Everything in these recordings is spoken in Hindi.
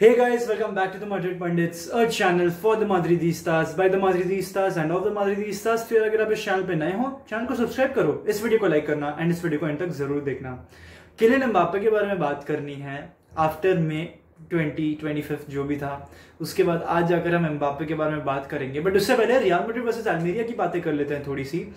Hey guys, welcome back to the Madrid Pundits, a channel for the Madridistas, by the Madridistas and of the Madridistas। फिर अगर आप इस चैनल पे नए हो, चैनल को सब्सक्राइब करो, इस वीडियो को लाइक करना एंड इस वीडियो को एंड तक जरूर देखना। किलियन एम्बाप्पे के बारे में बात करनी है आफ्टर मे 2025 जो भी था, उसके बाद आज जाकर हम एम्बाप्पे के बारे में बात करेंगे। बट उससे पहले रियल मैड्रिड वर्सेस अल्मेरिया की बातें कर लेते हैं थोड़ी सी।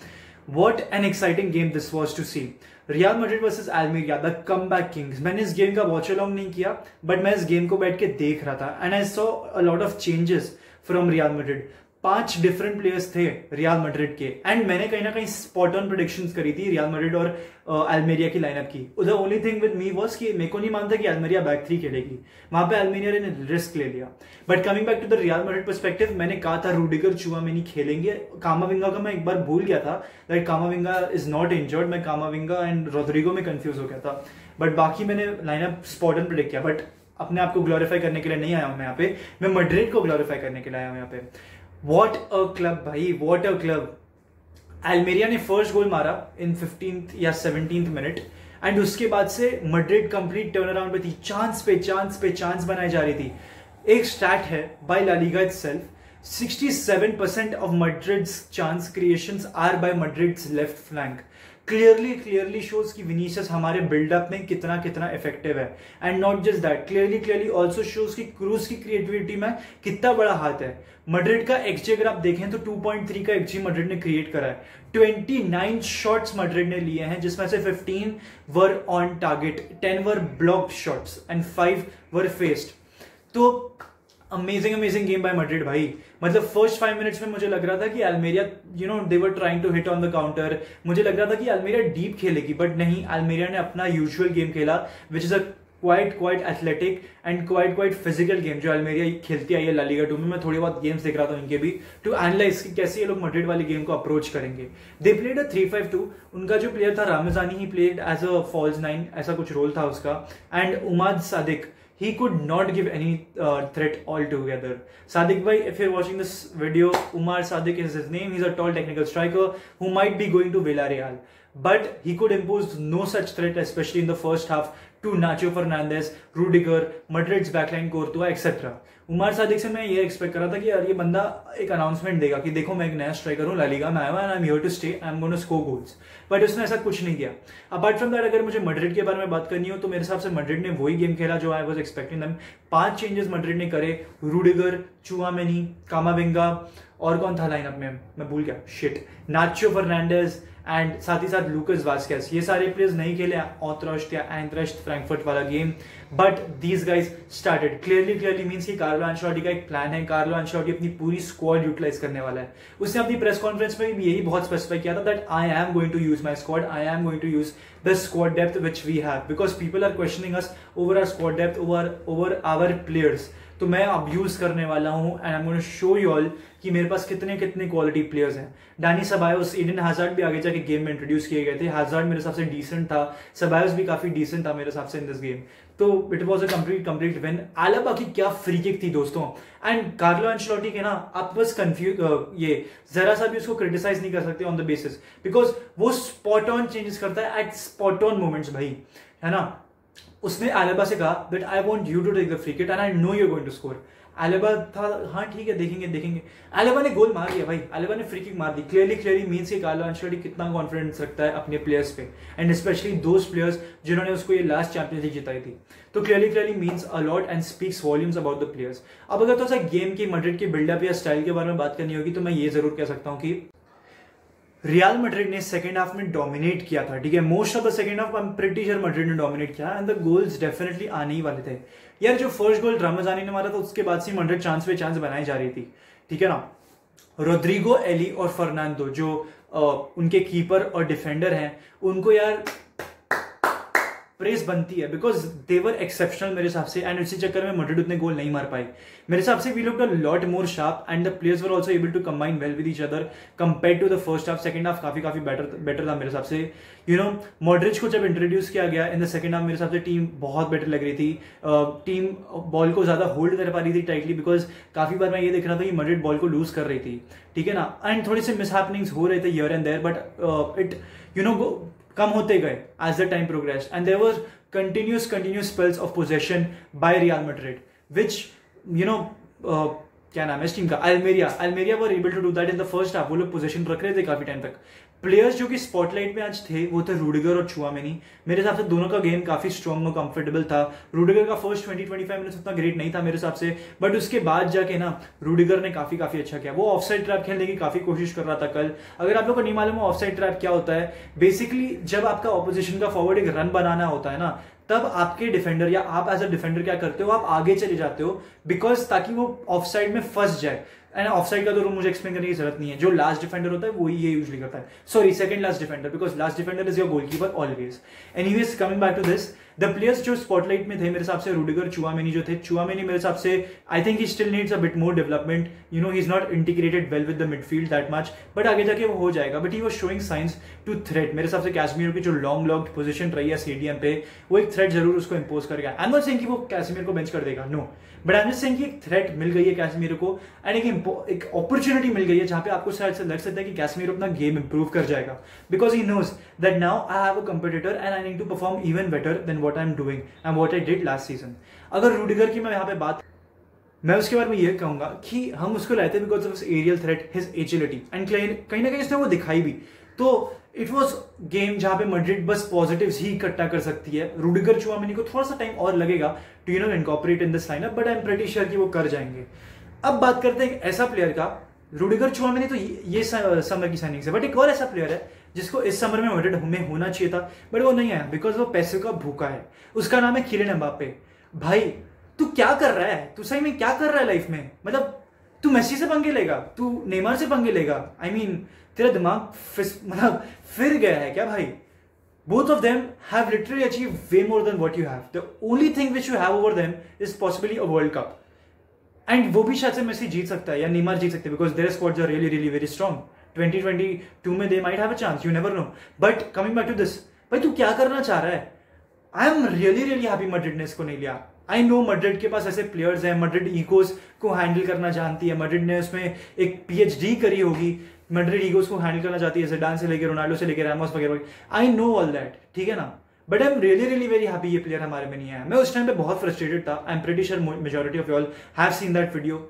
What an exciting game this was to see. Real Madrid versus Almeria, the comeback kings. मैंने इस गेम का वॉच अलॉन्ग नहीं किया, बट मैं इस गेम को बैठ के देख रहा था and I saw a lot of changes from real Madrid. 5 different players थे रियल मैड्रिड के एंड मैंने कहीं ना कहीं स्पॉट ऑन प्रेडिक्शंस करी थी रियल मैड्रिड और अल्मेरिया की लाइनअप की। The only thing with me was कि मेरे को नहीं मानता कि अल्मेरिया बैक 3 खेलेगी, वहां पे अल्मेरिया ने रिस्क ले लिया। But coming back to the Real Madrid perspective, मैंने कहा था रूडिगर चुआमेनी खेलेंगे। कामाविंगा का मैं एक बार भूल गया था दैट कामाविंगा इज नॉट इंजर्ड, मैं कामाविंगा एंड रोड्रिगो में कंफ्यूज हो गया था। बट बाकी मैंने लाइनअप स्पॉट ऑन प्रेडिक्ट किया। बट अपने आप को ग्लोरीफाई करने के लिए नहीं आया हूं मैं यहाँ पे, मैं मैड्रिड को ग्लोरीफाई करने के लिए आया हूं यहाँ पे। What a club भाई, what a club। अल्मेरिया ने फर्स्ट गोल मारा इन 15th या 17th मिनट एंड उसके बाद से मैड्रिड कंप्लीट टर्न अराउंड पे थी, चांस पे चांस बनाई जा रही थी। एक स्टैट है by La Liga itself, 67% of Madrid's chance creations are by Madrid's left flank. Clearly shows कि विनीसियस हमारे बिल्डअप में कितना इफेक्टिव है and not just that, clearly also shows कि क्रूज की क्रिएटिविटी में कितना बड़ा हाथ है। मैड्रिड का एक्सजी अगर आप देखें तो 2.3 का एक्सजी मैड्रिड ने क्रिएट करा है। 29 शॉट्स मैड्रिड ने लिए हैं, जिसमें से 15 were on target, 10 were blocked shots and 5 were faced. तो अमेजिंग गेम बाय मैड्रिड भाई। मतलब फर्स्ट 5 मिनट्स में मुझे लग रहा था कि Almeria they were trying to hit on the counter. मुझे लग रहा था कि अल्मेरिया डीप खेलेगी, बट नहीं, अल्मेरिया ने अपना यूजुअल गेम खेला which is a quite athletic and quite physical game जो अल्मेरिया खेलती आई है ला लीगा 2 में। मैं थोड़ी बहुत गेम्स देख रहा था इनके भी, टू एनालाइज कि कैसे ये लोग मैड्रिड वाली गेम को अप्रोच करेंगे। They played a 3-5-2। उनका जो प्लेयर था रामजानी, he played as a false 9, ऐसा कुछ रोल था उसका। एंड उमाद सादिक, he could not give any threat altogether. Sadiq bhai, if you're watching this video, Umar Sadiq is his name. He's a tall technical striker who might be going to Villarreal, but he could impose no such threat, especially in the first half, to Nacho Fernandez, Rudiger, Madrid's backline, Courtois, etc. Umar Sadiq से मैं ये एक्सपेक्ट कर रहा था कि यार ये बंदा एक अनाउंसमेंट देगा कि देखो मैं एक नया स्ट्राइकर हूँ, ला लीगा में आया हुआ, I am here to stay, I am gonna score goals. But उसने ऐसा कुछ नहीं किया। अपार्ट फ्रॉम दैट, अगर मुझे मैड्रिड के बारे में बात करनी हो तो मेरे हिसाब से मैड्रिड ने वही गेम खेला जो I was expecting them. 5 changes Madrid ने करे, रूडिगर, चुआमेनी, कामाविंगा, और कौन था लाइनअप में मैं भूल गया, शिट, नाचो फर्नांडेज एंड साथ ही साथ लूकास वास्केस। ये सारे प्लेयर्स नहीं खेले ऑथरस्ट या एंट्रस्ट फ्रैंकफर्ट वाला game, but these guys started. Clearly means कि कार्लो एंचेलोटी का एक प्लान है, कार्लो एंचेलोटी अपनी पूरी स्क्वाड यूटिलाइज करने वाला है। उसने अपनी प्रेस कॉन्फ्रेंस में भी यही बहुत स्पेसिफाई किया था that I am going to use my squad, I am going to use the squad depth which we have, because people are questioning us over our squad depth, over our players. तो मैं अब यूज करने वाला हूं and I am going to show you all कि मेरे पास कितने क्वालिटी प्लेयर्स हैं। डैनी सेबायोस, एडन हैजार्ड भी आगे जाके गेम में इंट्रोड्यूस किए गए थे। हैजार्ड मेरे हिसाब से डिसेंट था, सेबायोस भी काफी डिसेंट था मेरे हिसाब से इन दिस गेम। तो it was a complete win. आलाबा की क्या फ्री किक थी दोस्तों, एंड कार्लो एंचेलोटी के ना आप बस कंफ्यूज ये जरा सा भी उसको क्रिटिसाइज नहीं कर सकते ऑन द बेसिस, बिकॉज वो स्पॉट ऑन चेंजेस करता है एट स्पॉट ऑन मोमेंट्स भाई, है ना। उसने आलेबा से कहा that I want you to take the free kick and I know you are going to score. Alaba था हाँ ठीक है देखेंगे। आलेबा ने गोल मार दिया भाई, आलेबा ने फ्री किक मार दी। क्लियरली मींस कि कार्लो एंचेलोटी कितना कॉन्फिडेंस रखता है अपने प्लेयर्स पे एंड स्पेशली दोज प्लेयर्स जिन्होंने उसको ये लास्ट चैंपियंस लीग जिताई थी। तो clearly means a lot and speaks volumes about the players. अब अगर थोड़ा सा गेम की मैड्रिड के बिल्डअप या स्टाइल के बारे में बात करनी होगी तो मैं ये जरूर कह सकता हूँ कि रियल मैड्रिड ने सेकंड हाफ में डोमिनेट किया था, ठीक है। Most of the second half I am pretty sure Madrid ने डोमिनेट किया एंड द गोल्स डेफिनेटली आने ही वाले थे यार। जो फर्स्ट गोल रामजानी ने मारा था उसके बाद से मैड्रिड चांस पे चांस बनाई जा रही थी, ठीक है ना। रोड्रिगो, एली और फर्नांडो जो उनके कीपर और डिफेंडर हैं, उनको यार प्रेस बनती है बिकॉज दे वर एक्सेप्शनल मेरे हिसाब से, एंड इसी चक्कर में मैड्रिड उतने गोल नहीं मार पाई मेरे हिसाब से। We looked a lot more sharp and the players were also able to combine well with each other compared to the first half. Second half काफी बेटर था मेरे हिसाब से। मॉड्रिच को जब इंट्रोड्यूस किया गया इन द सेकंड हाफ, मेरे हिसाब से टीम बहुत बेटर लग रही थी। टीम बॉल को ज्यादा होल्ड कर पा रही थी टाइटली, बिकॉज काफी बार मैं ये देख रहा था कि मैड्रिड बॉल को लूज कर रही थी, ठीक है ना। एंड थोड़े से मिसहैपनिंग्स हो रहे थे here and there, but it कम होते गए as the time progress and there was continuous spells of possession by Real Madrid. Which क्या नाम है इस टीम का, Almeria were able to do that in the first half. वो लोग पोजीशन रख रहे थे काफी टाइम तक। प्लेयर्स जो कि स्पॉटलाइट में आज थे वो थे रूडिगर और चुआमेनी। मेरे हिसाब से दोनों का गेम काफी स्ट्रॉन्ग और कंफर्टेबल था। रूडिगर का फर्स्ट 20-25 मिनट्स उतना ग्रेट नहीं था मेरे हिसाब से, बट उसके बाद जाके ना रूडिगर ने काफी अच्छा किया। वो ऑफसाइड ट्रैप खेलने की काफी कोशिश कर रहा था कल। अगर आप लोग को नहीं मालूम है ऑफसाइड ट्रैप क्या होता है, बेसिकली जब आपका ऑपोजिशन का फॉरवर्ड एक रन बनाना होता है ना, तब आपके डिफेंडर या आप एज अ डिफेंडर क्या करते हो, आप आगे चले जाते हो बिकॉज ताकि वो ऑफसाइड में फंस जाए। एंड ऑफसाइड का तो मुझे एक्सप्लेन करने की जरूरत नहीं है, जो लास्ट डिफेंडर होता है वो ये यूजुअली करता है। Sorry, second last defender, because last defender is your goalkeeper always. Anyways, coming back to this, the players जो स्पॉटलाइट में थे मेरे हिसाब से रूडिगर, चुआमेनी जो थे, चुआमेनी मेरे हिसाब से I think he still needs a bit more development. You know, he is not integrated well with the midfield that much, but आगे जाके वो हो जाएगा। But he was showing signs to threat. मेरे हिसाब से कैसमीरो की जो लॉन्ग लॉक्ड पोजीशन रही है स्टेडियम पे, वो एक थ्रेट जरूर उसको इंपोज करेगा। आई एम नॉट सेइंग कि वो कैसमीरो को बेंच कर देगा, no, but I am just saying कि एक थ्रेट मिल गई है कैसमीरो को एंड एक अपॉर्चुनिटी मिल गई है जहां पे आपको शायद से लग सकता है कि कैसमीरो अपना गेम इंप्रूव कर जाएगा, because he knows that now I have a competitor and I need to perform even better than what I am doing and what I did last season. अगर रूडिगर की मैं यहाँ पे बात, मैं उसके बारे में ये कहूंगा कि हम उसको लाते हैं because of his aerial threat, his agility, and कहीं ना कहीं इसने वो दिखाई भी। तो इट वॉज गेम जहां पे मैड्रिड बस पॉजिटिव्स ही इकट्ठा कर सकती है। रूडिगर, चुआमेनी को थोड़ा सा टाइम और लगेगा to incorporate in this lineup, but I am pretty sure कि वो कर जाएंगे। अब बात करते हैं ऐसा प्लेयर का, रूडिगर, चुआमेनी तो ये समर की साइनिंग है, बट एक और ऐसा प्लेयर है जिसको इस समर में मैड्रिड में होना चाहिए था बट वो नहीं आया बिकॉज वो पैसे का भूखा है। उसका नाम है किलियन एम्बाप्पे। भाई तू क्या कर रहा है, तू सही में क्या कर रहा है लाइफ में? मतलब तू मेसी से पंगे लेगा, तू नेमार से पंगे लेगा? आई मीन तेरा दिमाग मतलब फिर गया है क्या भाई? Both of them have literally achieved way more than what you have. The only thing which you have over them is possibly a World Cup. And वो भी शायद से मेसी जीत सकता है या नेमार जीत सकते हैं because their squads are really very strong. 2022 में they might have a chance, you never know. But coming back to this, भाई तू क्या करना चाह रहा है? I am really happy Madrid ने इसको नहीं लिया। आई नो मैड्रिड के पास ऐसे प्लेयर्स हैं, मैड्रिड ईगोस को हैंडल करना जानती है, मैड्रिड ने उसमें एक PhD करी होगी, मैड्रिड ईगोस को हैंडल करना चाहती है, ज़िडान से लेकर रोनाल्डो से लेकर रैमोस वगैरह। आई नो ऑल दैट, ठीक है ना, but I am really very happy ये प्लेयर हमारे में नहीं आया। मैं उस टाइम पे बहुत फ्रस्ट्रेटेड था। आई am pretty sure majority of you all have seen that video.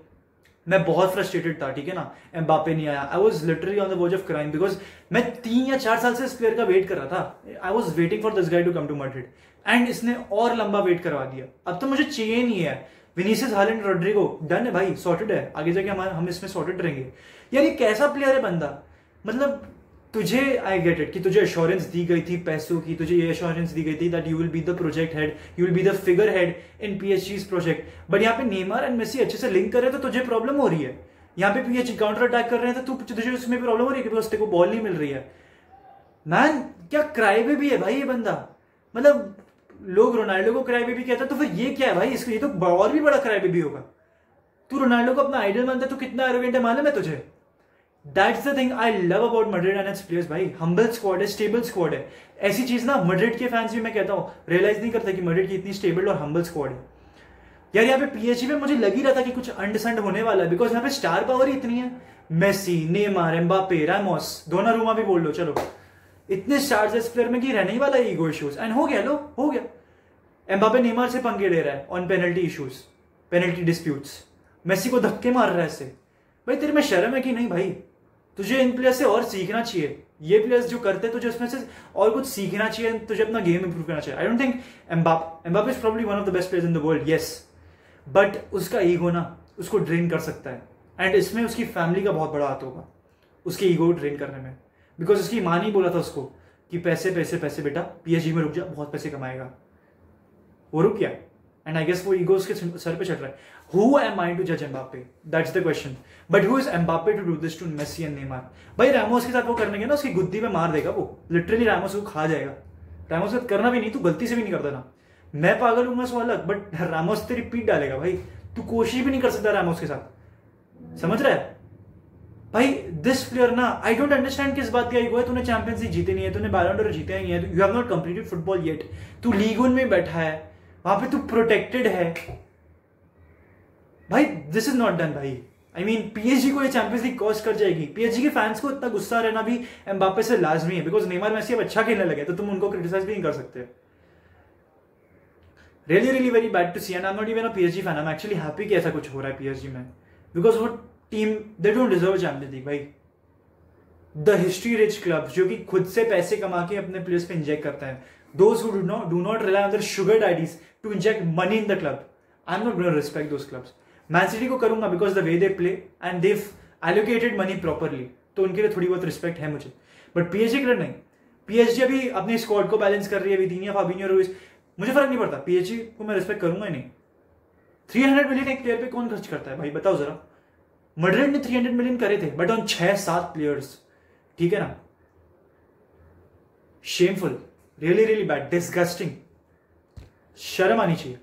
मैं बहुत फ्रस्ट्रेटेड था, ठीक है ना, एम्बापे नहीं आया। I was literally on the verge of crime because मैं 3 या 4 साल से इस प्लेयर का वेट कर रहा था। I was waiting for this guy to come to Madrid and इसने और लंबा वेट करवा दिया। अब तो मुझे चाहिए नहीं है विनीसियस, हालैंड, रोड्रिगो, डन है भाई, सॉर्टेड है, आगे जाके हम इसमें सॉर्टेड रहेंगे। यार ये कैसा प्लेयर है बंदा? मतलब तुझे, आई गेट इट कि तुझे एश्योरेंस दी गई थी पैसों की, तुझे ये एश्योरेंस दी गई थी that you will be the project head, you will be the figure head in पीएसजी's प्रोजेक्ट, बट यहाँ पे नेमार एंड मेसी अच्छे से लिंक कर रहे हैं तो तुझे प्रॉब्लम हो रही है। यहाँ पे पीएसजी काउंटर अटैक कर रहे हैं तो तुझे उसमें प्रॉब्लम हो रही है बिकॉज तेरे को बॉल नहीं मिल रही है। मैन क्या क्राई बेबी है भाई ये बंदा। मतलब लोग रोनाल्डो को क्राई बेबी कहता है तो फिर ये क्या है भाई? इसको ये तो और भी बड़ा क्राई बेबी होगा। तू रोनाल्डो को अपना आइडल मानता है, तो कितना एरोगेंट है मालूम है तुझे? That's the thing I love about Madrid and its players भाई। हम्बल स्क्वाड है, स्टेबल स्क्वाड है। ऐसी चीज ना मैड्रिड के फैंस भी, मैं कहता हूँ, रियलाइज नहीं करते कि मैड्रिड की इतनी स्टेबल और हम्बल स्क्वाड है। यार यहाँ पे पीएसजी में मुझे लग ही रहा था कि कुछ अंडसंड होने वाला है बिकॉज यहाँ पे स्टार पावर ही इतनी है। मेसी, नेमार, एम्बापे, रैमोस, दोनोरुमा भी बोल लो, चलो इतने स्टार्स इस प्लेयर में कि रहने ही वाला है ईगो इश्यूज, एंड हो गया, लो हो गया। एम्बापे नेमार से पंगे ले रहा है on penalty issues, penalty disputes, Messi को धक्के मार रहा है ऐसे। भाई तेरे में शर्म है कि नहीं भाई? तुझे इन प्लेयर से और सीखना चाहिए। ये प्लेयर्स जो करते हैं तुझे उसमें से और कुछ सीखना चाहिए, तुझे अपना गेम इंप्रूव करना चाहिए। I don't think Mbappe is probably one of the best players in the world, yes, but उसका ईगो ना उसको ड्रेन कर सकता है एंड इसमें उसकी फैमिली का बहुत बड़ा हाथ होगा उसके ईगो ड्रेन करने में, बिकॉज उसकी माँ ने बोला था उसको कि पैसे पैसे पैसे बेटा, पीएसजी में रुक जा, बहुत पैसे कमाएगा। वो रुक गया एंड आई गेस वो ईगो उसके सर पे चढ़ रहा है। Who am I to judge Mbappe? That's the question. But who is Mbappe to do this to Messi and Neymar? भाई रैमोस के साथ वो करने के ना उसकी गुद्दी पे मार देगा वो, लिटरली रैमोस को खा जाएगा। रैमोस के साथ करना भी नहीं, तू गलती से भी नहीं करता ना। मैं पागल हूँ सो अलग, बट रैमोस तेरी पीट डालेगा भाई। तू कोशिश भी नहीं कर सकता रैमोस के साथ, समझ रहा है भाई? दिस प्लेयर ना, आई डोंट अंडरस्टैंड किस बात का ईगो है। तूने चैंपियंस लीग जीते नहीं है, तूने बैलन डोर जीते नहीं है, you have not completed football yet. तू लीग वन में बैठा है, वहां पे तू प्रोटेक्टेड है भाई। दिस इज नॉट डन भाई। आई मीन पीएसजी को ये चैंपियंस लीग कॉस्ट कर जाएगी। पीएसजी के फैंस को इतना गुस्सा रहना भी एम्बापे से लाजमी है बिकॉज नेमार मेसी अब अच्छा खेलने लगे तो तुम उनको क्रिटिसाइज भी नहीं कर सकते। Really really very bad to see and I am not even a PSG fan. I am actually happy कि ऐसा कुछ हो रहा है पीएसजी में, बिकॉज वो team they don't deserve champions league भाई। द हिस्ट्री रिच क्लब जो कि खुद से पैसे कमा के अपने प्लेयर्स पे इंजेक्ट करते हैं, those who do not rely on their sugar daddies to inject money in the club, I am not going to respect those clubs. Man City को करूंगा because the way they play and they've allocated money properly, तो उनके लिए थोड़ी बहुत रिस्पेक्ट है मुझे, बट पीएसजी के लिए नहीं। पीएसजी अभी अपनी स्क्वाड को बैलेंस कर रही है, वितीनिया, फाबिन्हो, रुइस, मुझे फर्क नहीं पड़ता, पीएसजी को मैं रिस्पेक्ट करूंगा ही नहीं। 300 मिलियन एक प्लेयर पे कौन खर्च करता है भाई, बताओ जरा। मैड्रिड ने 300 मिलियन करे थे बट ऑन 6-7 प्लेयर्स, ठीक है ना। Shameful, really really bad, disgusting, शर्म आनी चाहिए।